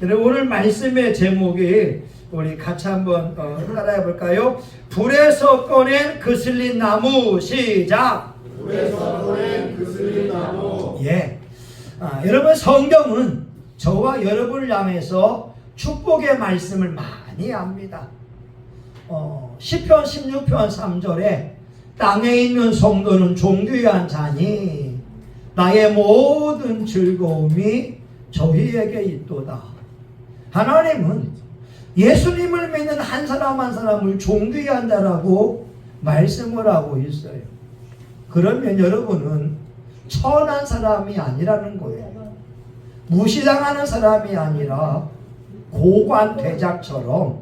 오늘 말씀의 제목이 우리 같이 한번 따라해 볼까요? 불에서 꺼낸 그슬린 나무. 시작. 불에서 꺼낸 그슬린 나무. 예. 여러분, 성경은 저와 여러분을 향해서 축복의 말씀을 많이 합니다. 시편 16편 3절에 땅에 있는 성도는 존귀한 자니 나의 모든 즐거움이 저희에게 있도다. 하나님은 예수님을 믿는 한 사람 한 사람을 존귀한 자라고 말씀을 하고 있어요. 그러면 여러분은 천한 사람이 아니라는 거예요. 무시당하는 사람이 아니라 고관 대작처럼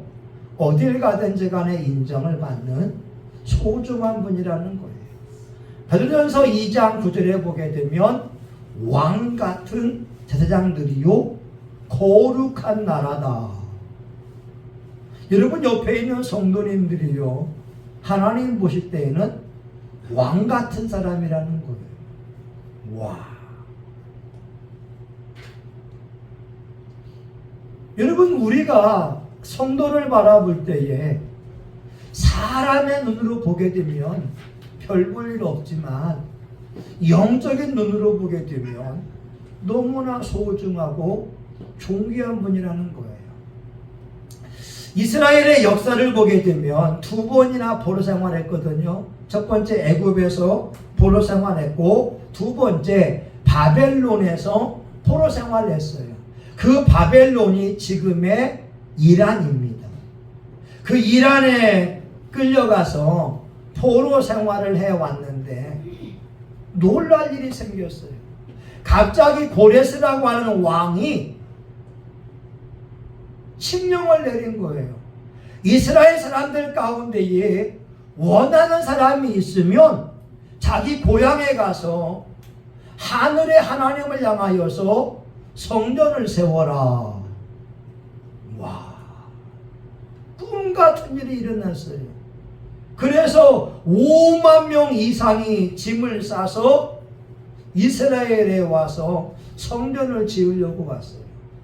어딜 가든지 간에 인정을 받는 소중한 분이라는 거예요. 베드로전서 2장 9절에 보게 되면 왕 같은 제사장들이요 거룩한 나라다. 여러분 옆에 있는 성도님들이요 하나님 보실 때에는 왕 같은 사람이라는 거예요. 와. 여러분, 우리가 성도를 바라볼 때에 사람의 눈으로 보게 되면 별 볼 일 없지만 영적인 눈으로 보게 되면 너무나 소중하고 존귀한 분이라는 거예요. 이스라엘의 역사를 보게 되면 두 번이나 포로 생활했거든요. 첫 번째 애굽에서 포로 생활했고 두 번째 바벨론에서 포로 생활했어요. 그 바벨론이 지금의 이란입니다. 그 이란에 끌려가서 포로 생활을 해왔는데 놀랄 일이 생겼어요. 갑자기 고레스라고 하는 왕이 칙령을 내린 거예요. 이스라엘 사람들 가운데에 원하는 사람이 있으면 자기 고향에 가서 하늘의 하나님을 향하여서 성전을 세워라. 와, 꿈 같은 일이 일어났어요. 그래서 5만 명 이상이 짐을 싸서 이스라엘에 와서 성전을 지으려고 왔어요.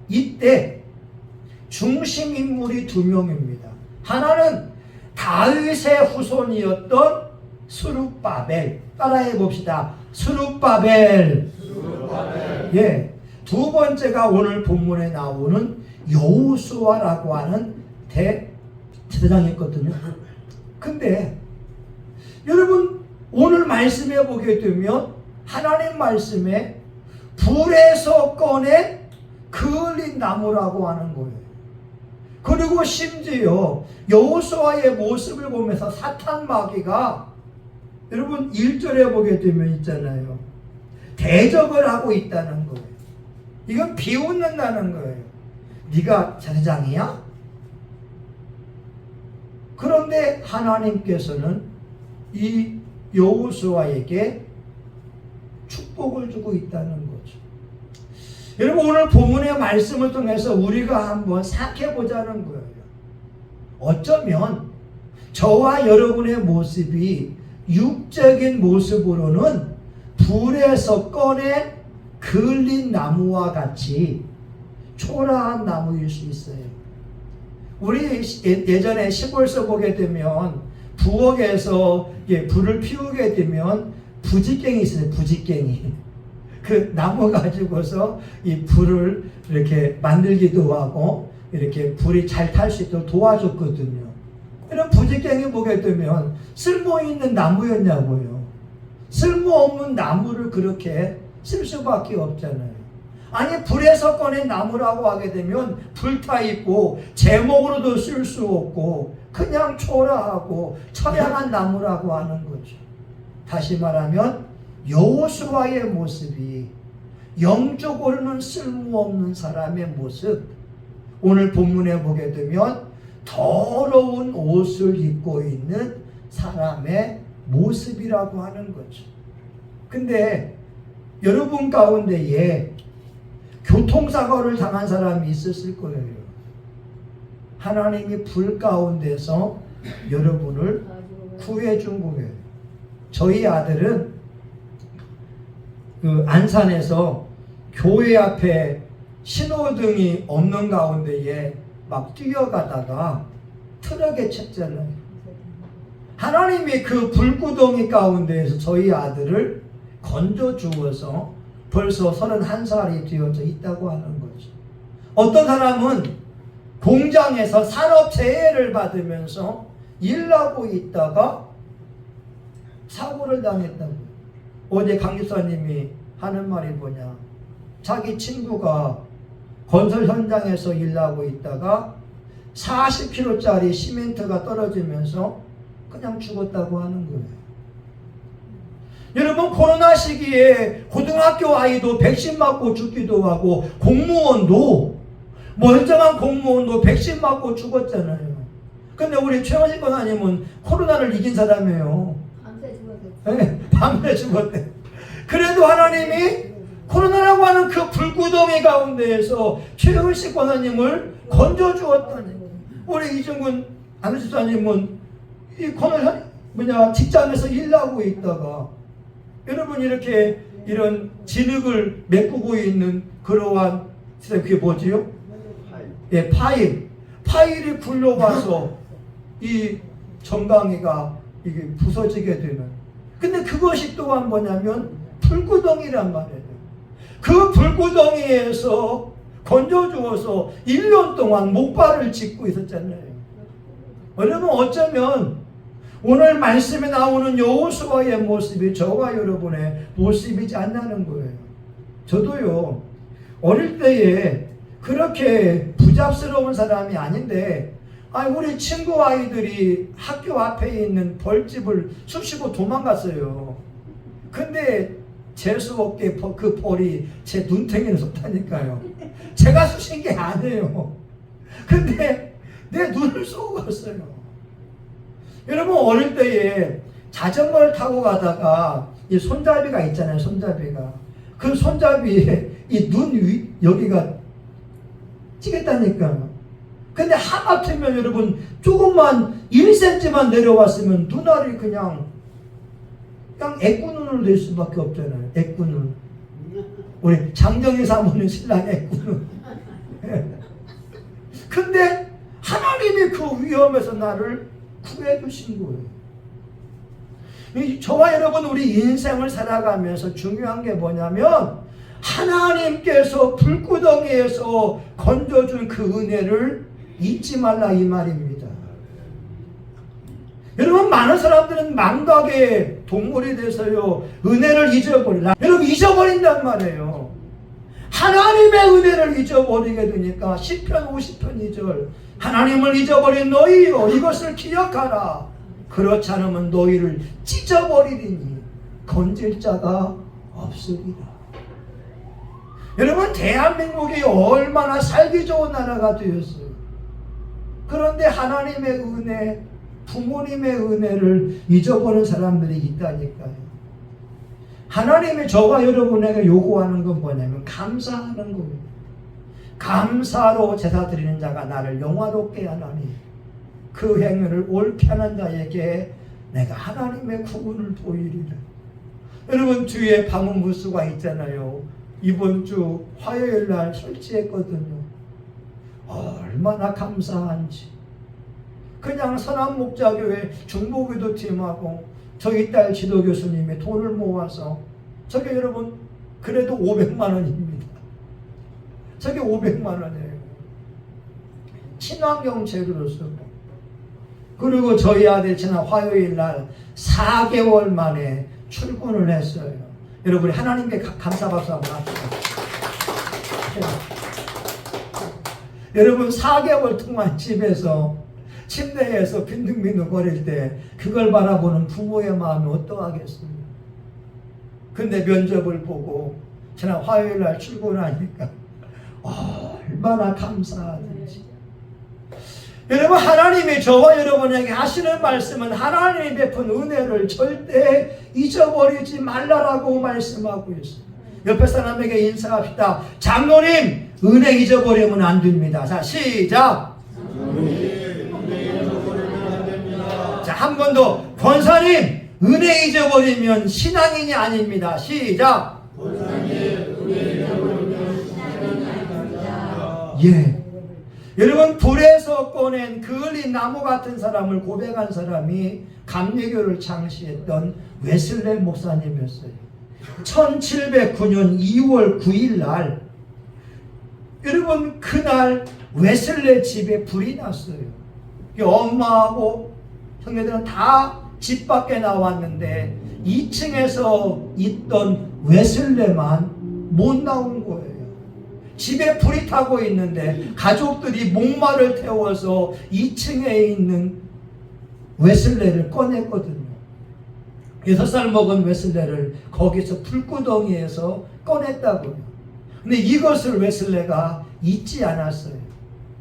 이때 중심 인물이 두 명입니다. 하나는 다윗의 후손이었던 스룹바벨. 따라해 봅시다. 스룹바벨. 예. 두 번째가 오늘 본문에 나오는 여호수아라고 하는 대제사장이었거든요. 근데 여러분, 오늘 말씀에 보게 되면 하나님 말씀에 불에서 꺼낸 그을린 나무라고 하는 거예요. 그리고 심지어 여호수아의 모습을 보면서 사탄 마귀가 여러분 1절에 보게 되면 있잖아요. 대적을 하고 있다는 거예요. 이건 비웃는다는 거예요. 네가 제사장이야? 그런데 하나님께서는 이 여호수아에게 축복을 주고 있다는 거죠. 여러분, 오늘 본문의 말씀을 통해서 우리가 한번 생각해 보자는 거예요. 어쩌면 저와 여러분의 모습이 육적인 모습으로는 불에서 꺼낸 그을린 나무와 같이 초라한 나무일 수 있어요. 우리 예전에 시골서 보게 되면 부엌에서 불을 피우게 되면 부지깽이 있어요. 부지깽이. 그 나무 가지고서 이 불을 이렇게 만들기도 하고 이렇게 불이 잘 탈 수 있도록 도와줬거든요. 이런 부지깽이 보게 되면 쓸모 있는 나무였냐고요. 쓸모없는 나무를 그렇게 쓸 수밖에 없잖아요. 아니, 불에서 꺼낸 나무라고 하게 되면 불타있고 제목으로도 쓸 수 없고 그냥 초라하고 처량한 나무라고 하는 거죠. 다시 말하면 여호수아의 모습이 영적으로는 쓸모없는 사람의 모습, 오늘 본문에 보게 되면 더러운 옷을 입고 있는 사람의 모습이라고 하는 거죠. 근데 여러분 가운데에 교통사고를 당한 사람이 있었을 거예요. 하나님이 불 가운데서 여러분을 구해준 거예요. 저희 아들은 그 안산에서 교회 앞에 신호등이 없는 가운데에 막 뛰어가다가 트럭에 쳤잖아요. 하나님이 그 불구덩이 가운데에서 저희 아들을 건져 주어서 벌써 31살이 되어져 있다고 하는 거죠. 어떤 사람은 공장에서 산업재해를 받으면서 일하고 있다가 사고를 당했다고. 어제 강 집사님이 하는 말이 뭐냐, 자기 친구가 건설 현장에서 일하고 있다가 40kg짜리 시멘트가 떨어지면서 그냥 죽었다고 하는 거예요. 여러분, 코로나 시기에 고등학교 아이도 백신 맞고 죽기도 하고, 공무원도, 멀쩡한 공무원도 백신 맞고 죽었잖아요. 근데 우리 최원식 권사님은 코로나를 이긴 사람이에요. 밤새 죽었어요. 네, 밤새 죽었대. 그래도 하나님이 코로나라고 하는 그 불구덩이 가운데에서 최원식 권사님을 건져주었다니. 우리 이정근 안수사님은 이 직장에서 일하고 있다가, 여러분, 이렇게 이런 진흙을 메꾸고 있는 그러한, 그게 뭐지요? 예, 파일이 굴러가서 이 정강이가 이게 부서지게 되는. 근데 그것이 또한 뭐냐면 불구덩이란 말이에요. 그 불구덩이에서 건져주어서 1년 동안 목발을 짚고 있었잖아요. 여러분, 어쩌면 오늘 말씀에 나오는 여호수아의 모습이 저와 여러분의 모습이지 않냐는 거예요. 저도요, 어릴 때에 그렇게 부잡스러운 사람이 아닌데, 우리 친구 아이들이 학교 앞에 있는 벌집을 쑤시고 도망갔어요. 근데 재수없게 그 벌이 제 눈탱이를 쏟다니까요. 제가 쑤신 게 아니에요. 근데 내 눈을 쏘고 갔어요. 여러분, 어릴 때에 자전거를 타고 가다가 이 손잡이가 있잖아요. 손잡이가. 그 손잡이에 이 눈 위, 여기가 찌겠다니까. 근데 하마터면 여러분, 조금만 1cm만 내려왔으면 눈알이 그냥 애꾸눈으로 될 수밖에 없잖아요. 애꾸눈. 우리 장정희 사모님 신랑 애꾸눈. 근데 하나님이 그 위험에서 나를 구해 주신 거예요. 저와 여러분, 우리 인생을 살아가면서 중요한 게 뭐냐면, 하나님께서 불구덩이에서 건져준 그 은혜를 잊지 말라, 이 말입니다. 여러분, 많은 사람들은 망각의 동물이 돼서요, 은혜를 잊어버리라. 여러분, 잊어버린단 말이에요. 하나님의 은혜를 잊어버리게 되니까 시편 50편 2절, 하나님을 잊어버린 너희여, 이것을 기억하라. 그렇지 않으면 너희를 찢어버리리니 건질 자가 없으리라. 여러분, 대한민국이 얼마나 살기 좋은 나라가 되었어요. 그런데 하나님의 은혜, 부모님의 은혜를 잊어버린 사람들이 있다니까요. 하나님이 저와 여러분에게 요구하는 건 뭐냐면 감사하는 겁니다. 감사로 제사 드리는 자가 나를 영화롭게 하나니 그 행위를 옳게 하는 자에게 내가 하나님의 구원을 보이리라. 여러분, 뒤에 방음 부스가 있잖아요. 이번 주 화요일 날 설치했거든요. 얼마나 감사한지. 그냥 선한목자교회 중보기도 팀하고 저희 딸 지도 교수님이 돈을 모아서, 저게 여러분 그래도 500만 원입니다. 저게 500만 원이에요. 친환경 재료로 쓰고. 그리고 저희 아들 지난 화요일 날 4개월 만에 출근을 했어요. 여러분, 하나님께 감사박수 한번 합시다. 여러분, 4개월 동안 집에서 침대에서 빈둥빈둥 거릴 때 그걸 바라보는 부모의 마음이 어떠하겠습니까? 근데 면접을 보고 지난 화요일 날 출근하니까 얼마나 감사하든지. 여러분, 하나님이 저와 여러분에게 하시는 말씀은 하나님이 베푼 은혜를 절대 잊어버리지 말라라고 말씀하고 있습니다. 옆에 사람에게 인사합시다. 장로님, 은혜 잊어버리면 안 됩니다. 자, 시작. 자, 한 번 더. 권사님, 은혜 잊어버리면 신앙인이 아닙니다. 시작. 예. 여러분, 불에서 꺼낸 그을린 나무 같은 사람을 고백한 사람이 감리교를 창시했던 웨슬레 목사님이었어요. 1709년 2월 9일 날, 여러분, 그날 웨슬레 집에 불이 났어요. 엄마하고 형제들은 다 집 밖에 나왔는데 2층에서 있던 웨슬레만 못 나온 거예요. 집에 불이 타고 있는데 가족들이 목마를 태워서 2층에 있는 웨슬레를 꺼냈거든요. 6살 먹은 웨슬레를 거기서 불구덩이에서 꺼냈다고요. 근데 이것을 웨슬레가 잊지 않았어요.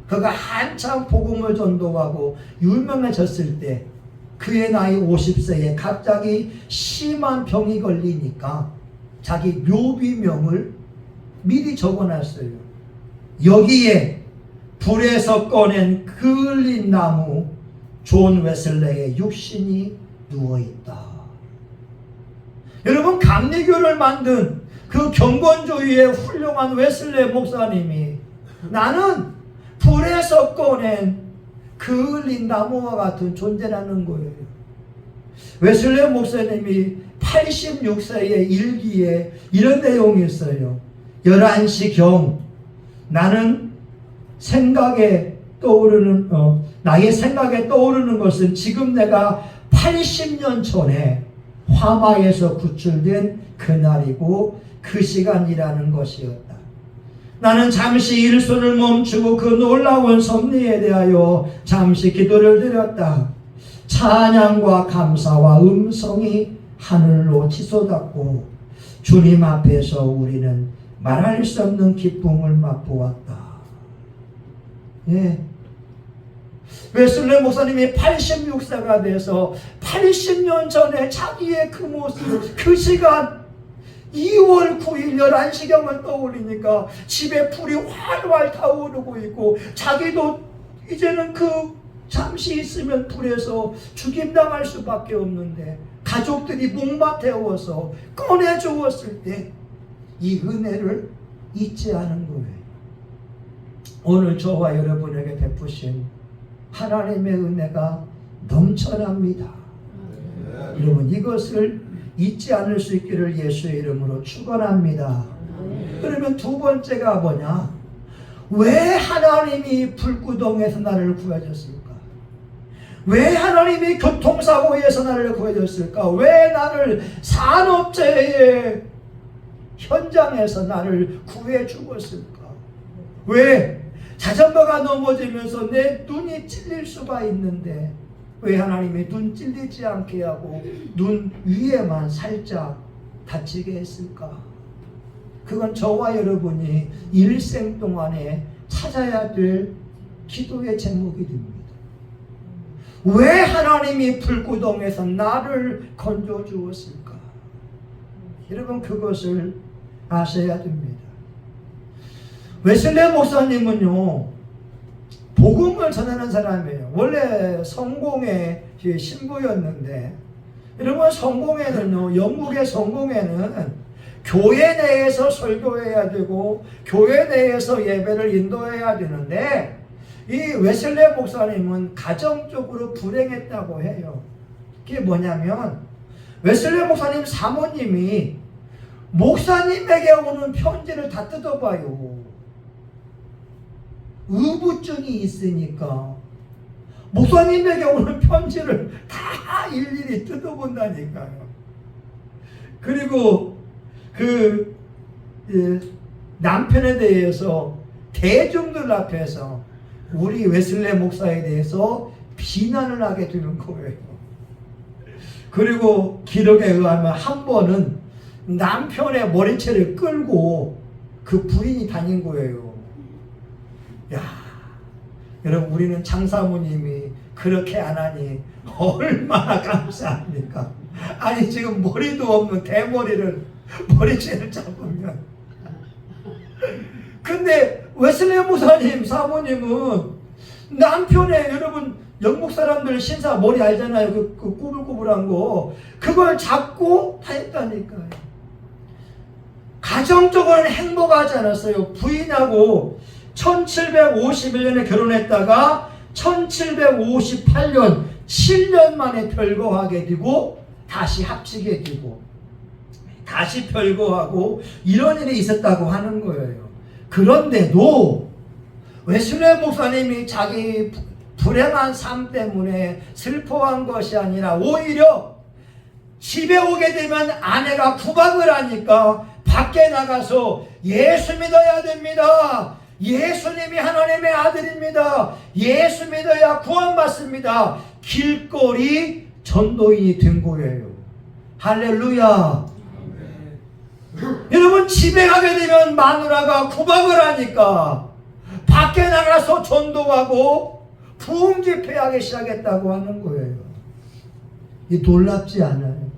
그가 한참 복음을 전도하고 유명해졌을 때 그의 나이 50세에 갑자기 심한 병이 걸리니까 자기 묘비명을 미리 적어놨어요. 여기에 불에서 꺼낸 그을린 나무 존 웨슬레의 육신이 누워있다. 여러분, 감리교를 만든 그 경건주의의 훌륭한 웨슬레 목사님이 나는 불에서 꺼낸 그을린 나무와 같은 존재라는 거예요. 웨슬레 목사님이 86세의 일기에 이런 내용이 있어요. 11시경 나는 나의 생각에 떠오르는 것은 지금 내가 80년 전에 화마에서 구출된 그날이고 그 시간이라는 것이었다. 나는 잠시 일손을 멈추고 그 놀라운 섭리에 대하여 잠시 기도를 드렸다. 찬양과 감사와 음성이 하늘로 치솟았고 주님 앞에서 우리는 말할 수 없는 기쁨을 맛보았다. 예. 웨슬레 목사님이 86세가 돼서 80년 전에 자기의 그 모습, 그 시간 2월 9일 11시경을 떠올리니까 집에 불이 활활 타오르고 있고 자기도 이제는 그 잠시 있으면 불에서 죽임당할 수밖에 없는데 가족들이 목마 태워서 꺼내주었을 때 이 은혜를 잊지 않은 거예요. 오늘 저와 여러분에게 베푸신 하나님의 은혜가 넘쳐납니다. 여러분, 이것을 잊지 않을 수 있기를 예수의 이름으로 축원합니다. 그러면 두 번째가 뭐냐? 왜 하나님이 불구덩에서 나를 구해줬을까? 왜 하나님이 교통사고에서 나를 구해줬을까? 왜 나를 산업재해 현장에서 나를 구해 주었을까? 왜 자전거가 넘어지면서 내 눈이 찔릴 수가 있는데 왜 하나님이 눈 찔리지 않게 하고 눈 위에만 살짝 다치게 했을까? 그건 저와 여러분이 일생 동안에 찾아야 될 기도의 제목이 됩니다. 왜 하나님이 불구덩에서 나를 건져 주었을까? 여러분, 그것을 아셔야 됩니다. 웨슬레 목사님은요, 복음을 전하는 사람이에요. 원래 성공의 신부였는데, 여러분, 성공회는요, 영국의 성공회는 교회 내에서 설교해야 되고 교회 내에서 예배를 인도해야 되는데, 이 웨슬레 목사님은 가정적으로 불행했다고 해요. 그게 뭐냐면 웨슬레 목사님 사모님이 목사님에게 오는 편지를 다 뜯어봐요. 의부증이 있으니까 목사님에게 오는 편지를 다 일일이 뜯어본다니까요. 그리고 그 남편에 대해서 대중들 앞에서 우리 웨슬레 목사에 대해서 비난을 하게 되는 거예요. 그리고 기록에 의하면 한 번은 남편의 머리채를 끌고 그 부인이 다닌 거예요. 야, 여러분, 우리는 장사모님이 그렇게 안 하니 얼마나 감사합니까? 아니, 지금 머리도 없는 대머리를 머리채를 잡으면. 근데 웨슬레 목사님 사모님은 남편의, 여러분 영국 사람들 신사 머리 알잖아요. 그 꾸불꾸불한 거, 그걸 잡고 다 했다니까요. 가정적으로는 행복하지 않았어요. 부인하고 1751년에 결혼했다가 1758년 7년 만에 별거하게 되고 다시 합치게 되고 다시 별거하고 이런 일이 있었다고 하는 거예요. 그런데도 웨슬레 목사님이 자기 불행한 삶 때문에 슬퍼한 것이 아니라 오히려 집에 오게 되면 아내가 구박을 하니까 밖에 나가서 예수 믿어야 됩니다. 예수님이 하나님의 아들입니다. 예수 믿어야 구원받습니다. 길거리 전도인이 된 거예요. 할렐루야. 여러분, 집에 가게 되면 마누라가 구박을 하니까 밖에 나가서 전도하고 부흥 집회하기 시작했다고 하는 거예요. 이 놀랍지 않아요?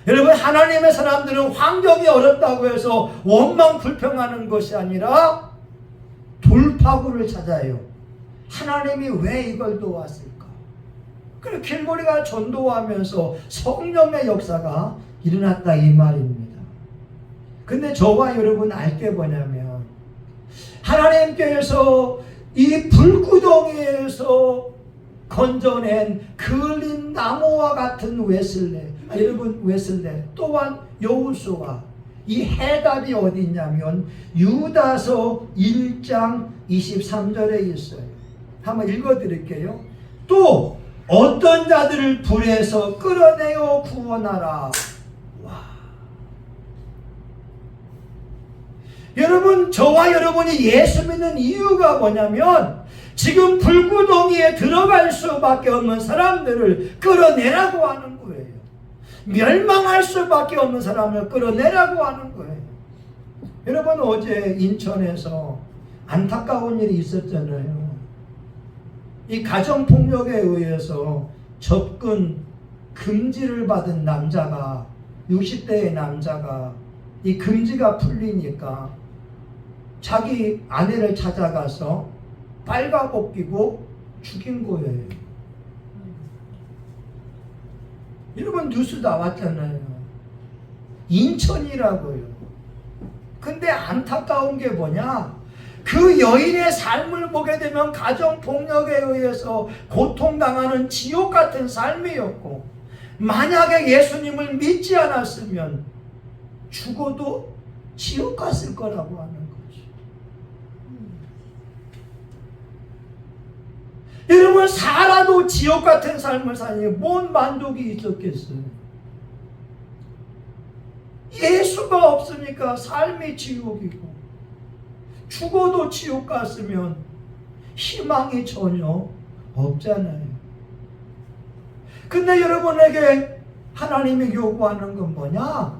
여러분, 하나님의 사람들은 환경이 어렵다고 해서 원망 불평하는 것이 아니라 돌파구를 찾아요. 하나님이 왜 이걸 도왔을까? 그래서 길거리가 전도하면서 성령의 역사가 일어났다 이 말입니다. 근데 저와 여러분 알 게 뭐냐면 하나님께서 이 불구덩이에서 건져낸 그을린 나무와 같은 웨슬레, 여러분 웨슬레 또한 여호수아, 이 해답이 어디 있냐면 유다서 1장 23절에 있어요. 한번 읽어드릴게요. 또 어떤 자들을 불에서 끌어내어 구원하라. 와. 여러분, 저와 여러분이 예수 믿는 이유가 뭐냐면 지금 불구덩이에 들어갈 수밖에 없는 사람들을 끌어내라고 하는 거예요. 멸망할 수밖에 없는 사람을 끌어내라고 하는 거예요. 여러분, 어제 인천에서 안타까운 일이 있었잖아요. 이 가정폭력에 의해서 접근 금지를 받은 남자가, 60대의 남자가 이 금지가 풀리니까 자기 아내를 찾아가서 빨가벗기고 죽인 거예요. 여러분, 뉴스 나왔잖아요. 인천이라고요. 근데 안타까운 게 뭐냐? 그 여인의 삶을 보게 되면 가정폭력에 의해서 고통당하는 지옥 같은 삶이었고, 만약에 예수님을 믿지 않았으면 죽어도 지옥 갔을 거라고 하는 거죠. 여러분, 살아도 지옥 같은 삶을 사니 뭔 만족이 있었겠어요? 예수가 없으니까 삶이 지옥이고 죽어도 지옥 갔으면 희망이 전혀 없잖아요. 근데 여러분에게 하나님이 요구하는 건 뭐냐?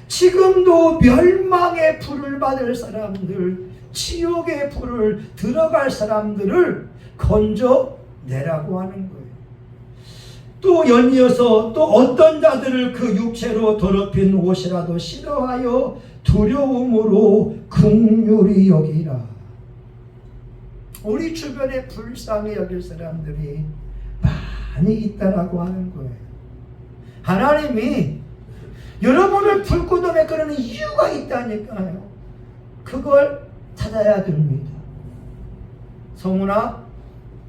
지금도 멸망의 불을 받을 사람들, 지옥의 불을 들어갈 사람들을 건져내라고 하는 거예요. 또 연이어서 또 어떤 자들을 그 육체로 더럽힌 옷이라도 싫어하여 두려움으로 긍휼히 여기라. 우리 주변에 불쌍히 여길 사람들이 많이 있다라고 하는 거예요. 하나님이 여러분을 불구덩이에 끌는 이유가 있다니까요. 그걸 찾아야 됩니다. 성훈아,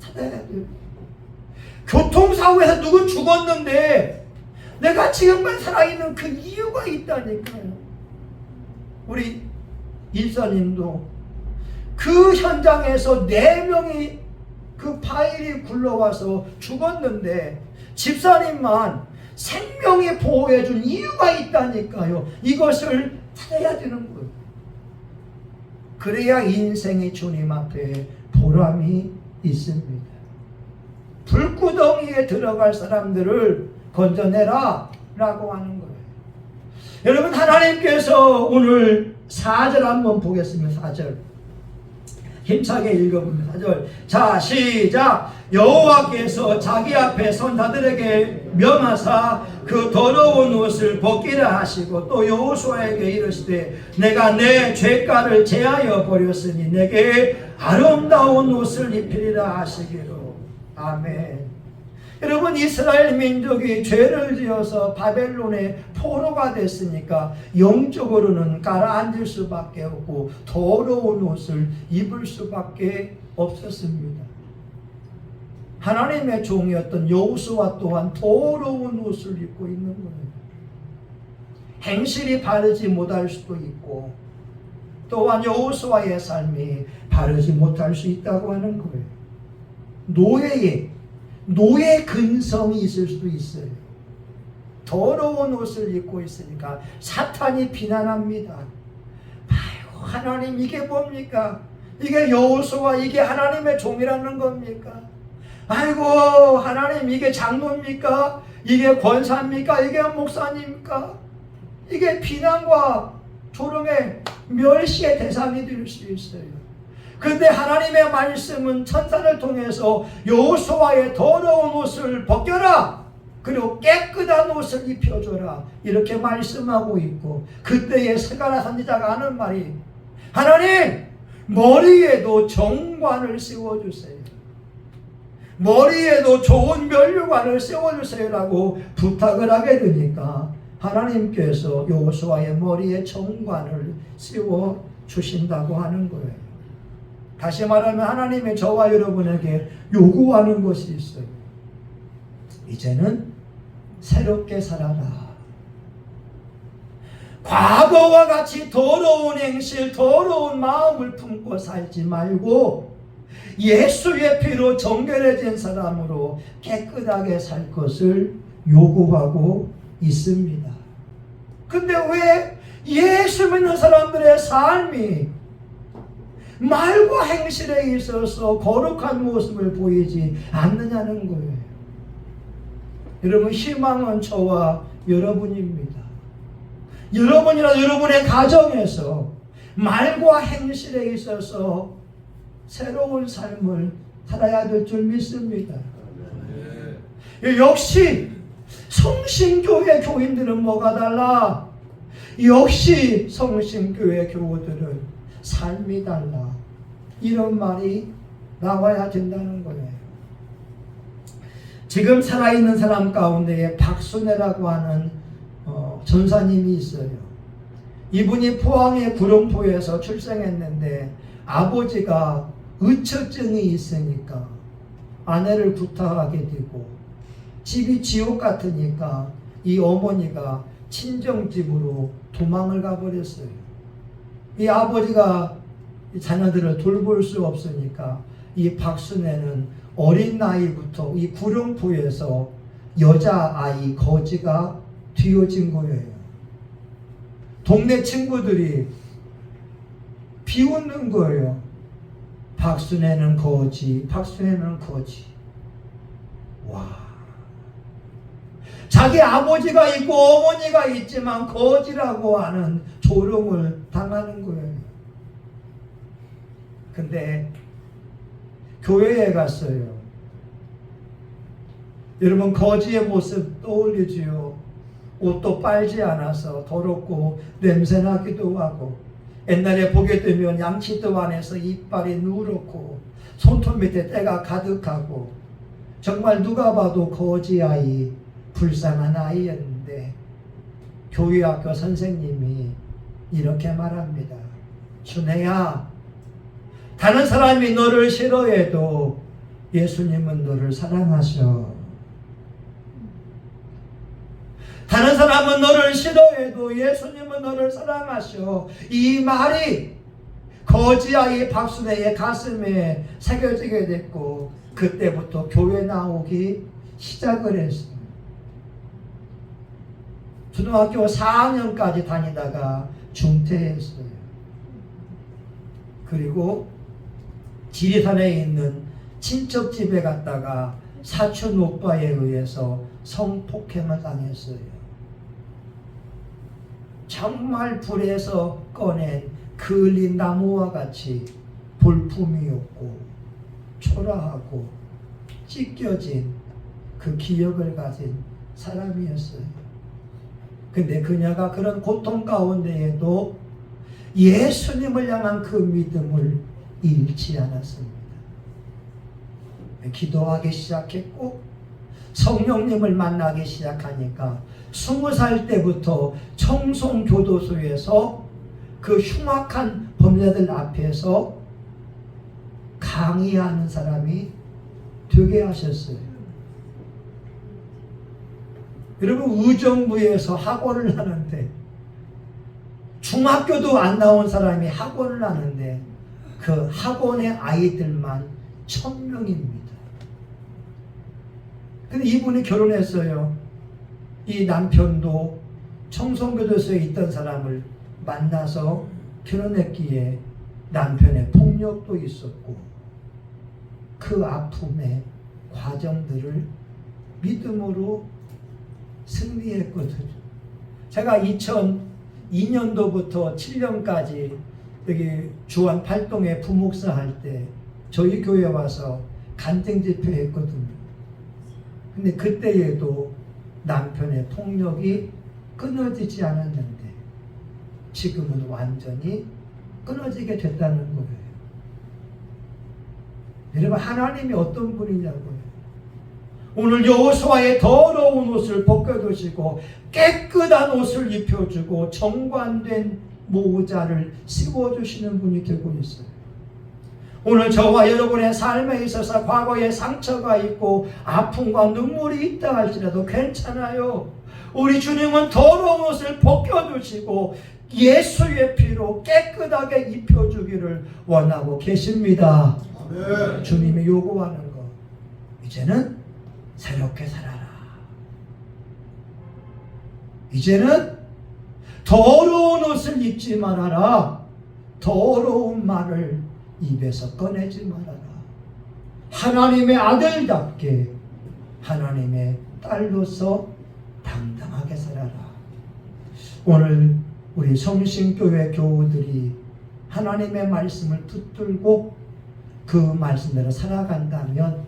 찾아야 됩니다. 교통사고에서 누구 죽었는데 내가 지금까지 살아있는 그 이유가 있다니까요. 우리 일사님도 그 현장에서 4명이 그 파일이 굴러와서 죽었는데 집사님만 생명이 보호해준 이유가 있다니까요. 이것을 찾아야 되는 거예요. 그래야 인생이 주님 앞에 보람이 있습니다. 불구덩이에 들어갈 사람들을 건져내라 라고 하는 거예요. 여러분, 하나님께서 오늘 4절 한번 보겠습니다. 4절 힘차게 읽어봅니다. 4절 자 시작. 여호와께서 자기 앞에 선자들에게 명하사 그 더러운 옷을 벗기라 하시고 또 여호수아에게 이르시되 내가 내 죄가를 제하여 버렸으니 내게 아름다운 옷을 입히리라 하시기로. 아멘. 여러분, 이스라엘 민족이 죄를 지어서 바벨론의 포로가 됐으니까 영적으로는 가라앉을 수밖에 없고 더러운 옷을 입을 수밖에 없었습니다. 하나님의 종이었던 여호수아 또한 더러운 옷을 입고 있는 거예요. 행실이 바르지 못할 수도 있고 또한 여호수아의 삶이 바르지 못할 수 있다고 하는 거예요. 노예 근성이 있을 수도 있어요. 더러운 옷을 입고 있으니까 사탄이 비난합니다. 아이고, 하나님 이게 뭡니까? 이게 여호수아, 이게 하나님의 종이라는 겁니까? 아이고, 하나님 이게 장로입니까? 이게 권사입니까? 이게 목사님입니까? 이게 비난과 조롱의 멸시의 대상이 될 수 있어요. 그런데 하나님의 말씀은 천사를 통해서 여호수아의 더러운 옷을 벗겨라, 그리고 깨끗한 옷을 입혀줘라, 이렇게 말씀하고 있고, 그때의 스가랴 선지자가 하는 말이, 하나님 머리에도 정관을 씌워주세요, 머리에도 좋은 면류관을 씌워주세요라고 부탁을 하게 되니까 하나님께서 여호수아의 머리에 정관을 씌워 주신다고 하는 거예요. 다시 말하면 하나님이 저와 여러분에게 요구하는 것이 있어요. 이제는 새롭게 살아라. 과거와 같이 더러운 행실, 더러운 마음을 품고 살지 말고 예수의 피로 정결해진 사람으로 깨끗하게 살 것을 요구하고 있습니다. 근데 왜 예수 믿는 사람들의 삶이 말과 행실에 있어서 거룩한 모습을 보이지 않느냐는 거예요. 여러분, 희망은 저와 여러분입니다. 여러분이나 여러분의 가정에서 말과 행실에 있어서 새로운 삶을 살아야 될 줄 믿습니다. 역시 성신교회 교인들은 뭐가 달라? 역시 성신교회 교우들은 삶이 달라. 이런 말이 나와야 된다는 거예요. 지금 살아있는 사람 가운데에 박순애라고 하는 전사님이 있어요. 이분이 포항의 구룡포에서 출생했는데 아버지가 의처증이 있으니까 아내를 구타하게 되고 집이 지옥 같으니까 이 어머니가 친정집으로 도망을 가버렸어요. 이 아버지가 자녀들을 돌볼 수 없으니까 이 박순애는 어린 나이부터 이 구룡포에서 여자아이 거지가 뒤어진 거예요. 동네 친구들이 비웃는 거예요. 박순애는 거지, 박순애는 거지. 와, 자기 아버지가 있고 어머니가 있지만 거지라고 하는 조롱을 당하는 거예요. 근데 교회에 갔어요. 여러분, 거지의 모습 떠올리지요. 옷도 빨지 않아서 더럽고 냄새나기도 하고, 옛날에 보게 되면 양치도 안에서 이빨이 누렇고 손톱 밑에 때가 가득하고, 정말 누가 봐도 거지 아이, 불쌍한 아이였는데 교회학교 선생님이 이렇게 말합니다. 순애야, 다른 사람이 너를 싫어해도 예수님은 너를 사랑하셔. 다른 사람은 너를 싫어해도 예수님은 너를 사랑하셔. 이 말이 거지아이 박순애의 가슴에 새겨지게 됐고, 그때부터 교회 나오기 시작을 했어요. 초등학교 4학년까지 다니다가 중퇴했어요. 그리고 지리산에 있는 친척집에 갔다가 사촌 오빠에 의해서 성폭행을 당했어요. 정말 불에서 꺼낸 그을린 나무와 같이 볼품이 없고 초라하고 찢겨진 그 기억을 가진 사람이었어요. 근데 그녀가 그런 고통 가운데에도 예수님을 향한 그 믿음을 잃지 않았습니다. 기도하기 시작했고, 성령님을 만나기 시작하니까 20살 때부터 청송교도소에서 그 흉악한 범죄자들 앞에서 강의하는 사람이 되게 하셨어요. 여러분, 의정부에서 학원을 하는데, 중학교도 안 나온 사람이 학원을 하는데 그 학원의 아이들만 1000명입니다. 근데 이분이 결혼했어요. 이 남편도 청송교도소에 있던 사람을 만나서 결혼했기에 남편의 폭력도 있었고 그 아픔의 과정들을 믿음으로 승리했거든요. 제가 2002년도부터 7년까지 여기 주안 팔동에 부목사 할 때 저희 교회 와서 간증 집회했거든요. 근데 그때에도 남편의 폭력이 끊어지지 않았는데 지금은 완전히 끊어지게 됐다는 거예요. 여러분, 하나님이 어떤 분이냐고요. 오늘 여호수아의 더러운 옷을 벗겨두시고 깨끗한 옷을 입혀주고 정관된 모자를 씌워주시는 분이 되고 있어요. 오늘 저와 여러분의 삶에 있어서 과거에 상처가 있고 아픔과 눈물이 있다 할지라도 괜찮아요. 우리 주님은 더러운 옷을 벗겨주시고 예수의 피로 깨끗하게 입혀주기를 원하고 계십니다. 아멘. 주님이 요구하는 거, 이제는 새롭게 살아라. 이제는 더러운 옷을 입지 말아라. 더러운 말을 입에서 꺼내지 말아라. 하나님의 아들답게 하나님의 딸로서 당당하게 살아라. 오늘 우리 성신교회 교우들이 하나님의 말씀을 붙들고 그 말씀대로 살아간다면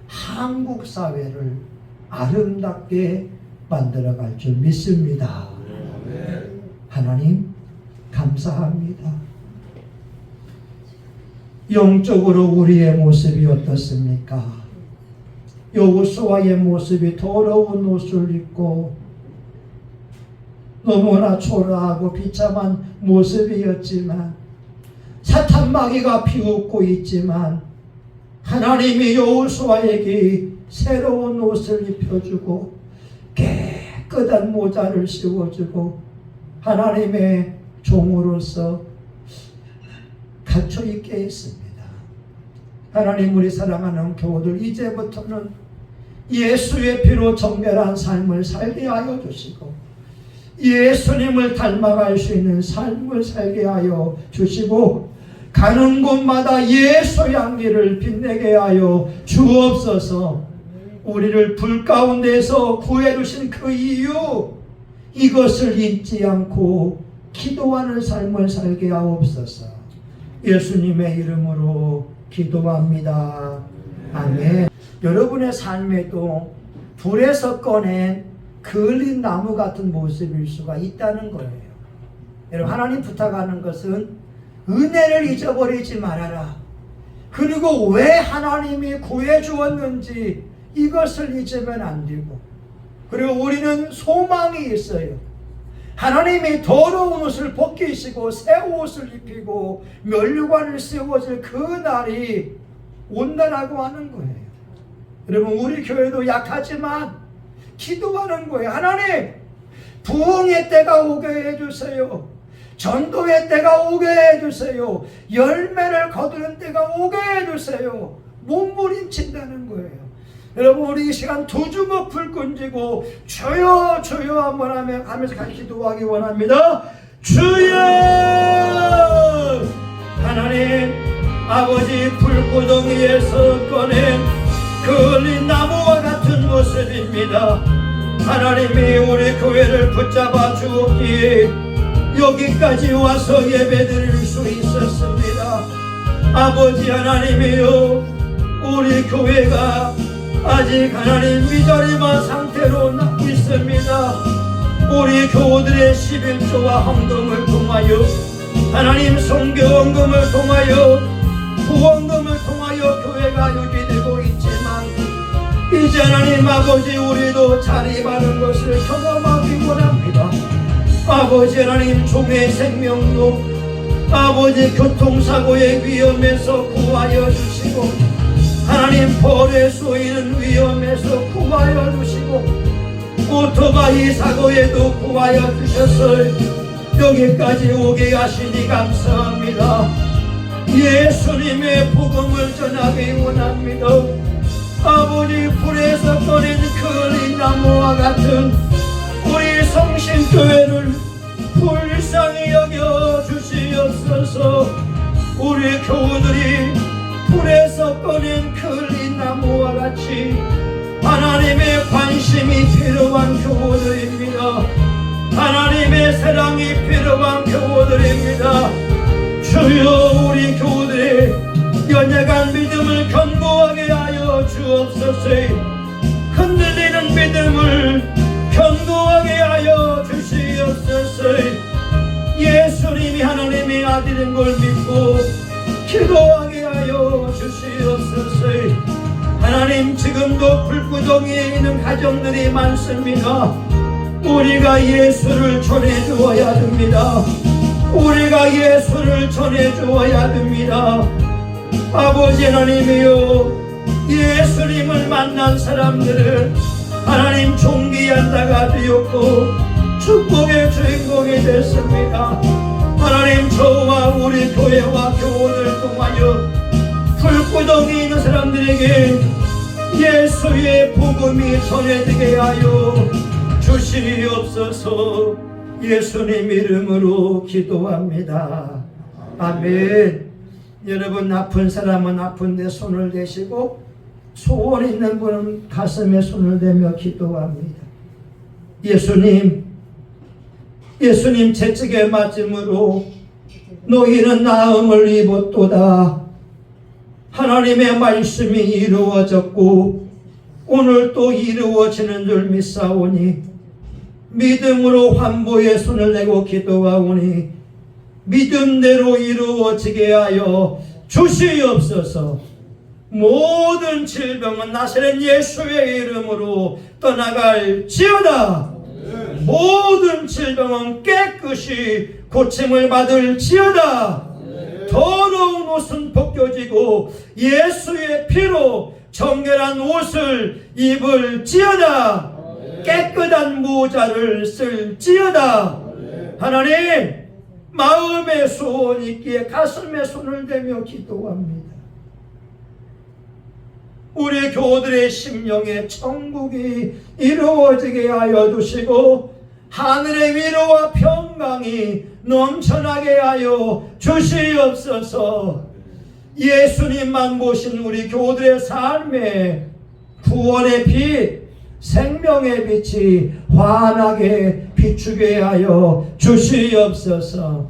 한국 사회를 아름답게 만들어갈 줄 믿습니다. 하나님 감사합니다. 영적으로 우리의 모습이 어떻습니까? 여호수아의 모습이 더러운 옷을 입고 너무나 초라하고 비참한 모습이었지만 사탄 마귀가 비웃고 있지만 하나님이 여호수아에게 새로운 옷을 입혀주고 깨끗한 모자를 씌워주고 하나님의 종으로서 갇혀있게 했습니다. 하나님, 우리 사랑하는 교우들, 이제부터는 예수의 피로 정결한 삶을 살게 하여 주시고 예수님을 닮아갈 수 있는 삶을 살게 하여 주시고 가는 곳마다 예수 향기를 빛내게 하여 주옵소서. 우리를 불 가운데서 구해주신 그 이유, 이것을 잊지 않고 기도하는 삶을 살게 하옵소서. 예수님의 이름으로 기도합니다. 아멘. 여러분의 삶에도 불에서 꺼낸 그을린 나무 같은 모습일 수가 있다는 거예요. 여러분, 하나님 부탁하는 것은 은혜를 잊어버리지 말아라. 그리고 왜 하나님이 구해주었는지 이것을 잊으면 안 되고, 그리고 우리는 소망이 있어요. 하나님이 더러운 옷을 벗기시고 새 옷을 입히고 면류관을 씌워줄 그 날이 온다라고 하는 거예요. 여러분, 우리 교회도 약하지만 기도하는 거예요. 하나님, 부흥의 때가 오게 해주세요. 전도의 때가 오게 해주세요. 열매를 거두는 때가 오게 해주세요. 몸부림친다는 거예요. 여러분, 우리 이 시간 두 주먹 불 끈지고 주여 주여 한번 하면서 같이 기도하기 원합니다. 주여! 하나님, 아버지, 불구덩이에서 꺼낸 그을린 나무와 같은 모습입니다. 하나님이 우리 교회를 붙잡아 주었기에 여기까지 와서 예배드릴 수 있었습니다. 아버지 하나님이요, 우리 교회가 아직 하나님 미자리만 상태로 있습니다. 우리 교우들의 11조와 헌금을 통하여 하나님 성교원금을 통하여 후원금을 통하여 교회가 유지되고 있지만 이 이제 하나님 아버지 우리도 자리 바른 것을 경험하기 원합니다. 아버지 하나님 종의 생명도 아버지 교통사고의 위험에서 구하여 주시고 하나님 벌에 쏘이는 위험에서 구하여 주시고 오토바이 사고에도 구하여 주셔서 여기까지 오게 하시니 감사합니다. 예수님의 복음을 전하기 원합니다. 아버지 불에서 꺼낸 그 나무와 같은 우리 성신교회를 불쌍히 여겨 주시옵소서. 우리 교우들이 불에서 꺼낸 그 나무와 같이 하나님의 관심이 필요한 교우들입니다. 하나님의 사랑이 필요한 교우들입니다. 주여 우리 교우들의 연약한 믿음을 견고하게 하여 주옵소서. 흔들리는 믿음을 견고하게 하여 주시옵소서. 예수님이 하나님의 아들인 걸 믿고 기도하게 하여 주시옵소서. 하나님 지금도 불구덩이에 있는 가정들이 많습니다. 우리가 예수를 전해주어야 됩니다. 우리가 예수를 전해주어야 됩니다. 아버지 하나님이여, 예수님을 만난 사람들을 하나님 존귀한 자가 되었고 축복의 주인공이 됐습니다. 하나님 저와 우리 교회와 교우를 통하여 불구덩이 있는 사람들에게 예수의 복음이 전해지게 하여 주시옵소서. 예수님 이름으로 기도합니다. 아멘. 여러분 아픈 사람은 아픈데 손을 대시고 소원 있는 분은 가슴에 손을 대며 기도합니다. 예수님 채찍에 맞음으로 너희는 나음을 입었도다. 하나님의 말씀이 이루어졌고 오늘 또 이루어지는 줄 믿사오니 믿음으로 환보에 손을 내고 기도하오니 믿음대로 이루어지게 하여 주시옵소서. 모든 질병은 나사렛 예수의 이름으로 떠나갈지어다. 모든 질병은 깨끗이 고침을 받을지어다. 더러운 옷은 벗겨지고 예수의 피로 정결한 옷을 입을지어다. 깨끗한 모자를 쓸지어다. 하나님 마음에 소원 있기에 가슴에 손을 대며 기도합니다. 우리 교우들의 심령에 천국이 이루어지게 하여 주시고 하늘의 위로와 평강이 넘쳐나게 하여 주시옵소서. 예수님만 모신 우리 교우들의 삶에 구원의 빛, 생명의 빛이 환하게 비추게 하여 주시옵소서.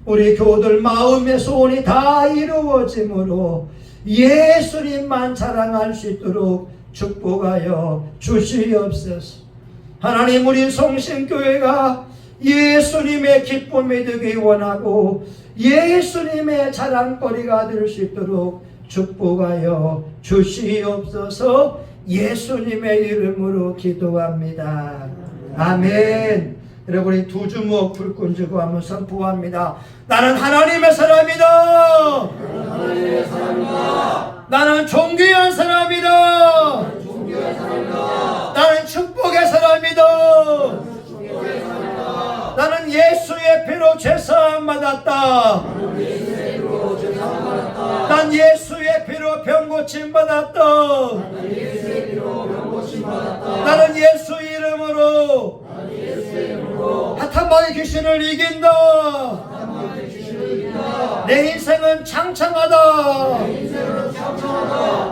우리 교우들 마음의 소원이 다 이루어지므로 예수님만 자랑할 수 있도록 축복하여 주시옵소서. 하나님 우리 성신교회가 예수님의 기쁨이 되기 원하고 예수님의 자랑거리가 될 수 있도록 축복하여 주시옵소서. 예수님의 이름으로 기도합니다. 아멘. 여러분이 두 주먹 불끈 쥐고 한번 선포합니다. 나는 하나님의 사람이다. 나는 존귀한 사람이다. 나는 축복의 사람이다. 나는 예수의 피로 죄사함 받았다. 난 예수의 피로 병고침 받았다. 나는 예수 이름으로 사탄마귀 귀신을 이긴다. 내 인생은 창창하다.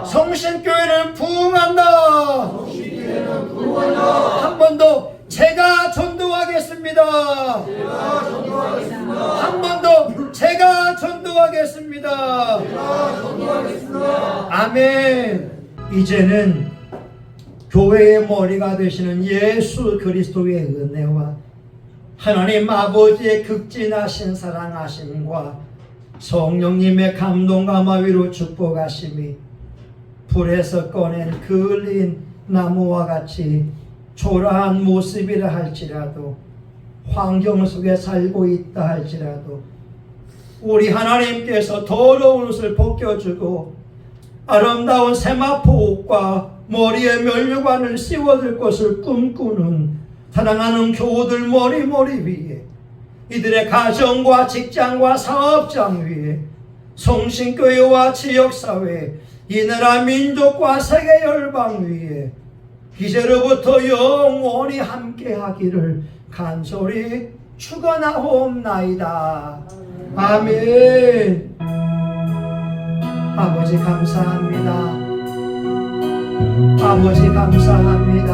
성신교회는 부흥한다. 한 번 더 제가 전도하겠습니다. 한 번 더 제가 전도하겠습니다. 아멘. 이제는 교회의 머리가 되시는 예수 그리스도의 은혜와 하나님 아버지의 극진하신 사랑하심과 성령님의 감동 감화위로 축복하심이 불에서 꺼낸 그 흘린 나무와 같이 초라한 모습이라 할지라도 환경 속에 살고 있다 할지라도 우리 하나님께서 더러운 옷을 벗겨주고 아름다운 세마포 옷과 머리에 면류관을 씌워줄 것을 꿈꾸는 사랑하는 교우들 머리 위에 이들의 가정과 직장과 사업장 위에 성신교회와 지역사회 이 나라 민족과 세계 열방 위에 이제로부터 영원히 함께하기를 간절히 축원하옵나이다. 아멘. 아버지 감사합니다. 아버지 감사합니다.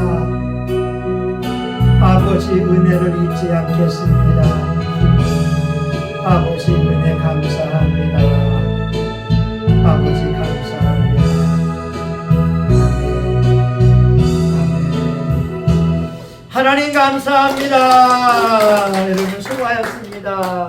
아버지 은혜를 잊지 않겠습니다. 아버지 은혜 감사합니다. 아버지 감사합니다. 하나님 감사합니다. 여러분 수고하셨습니다.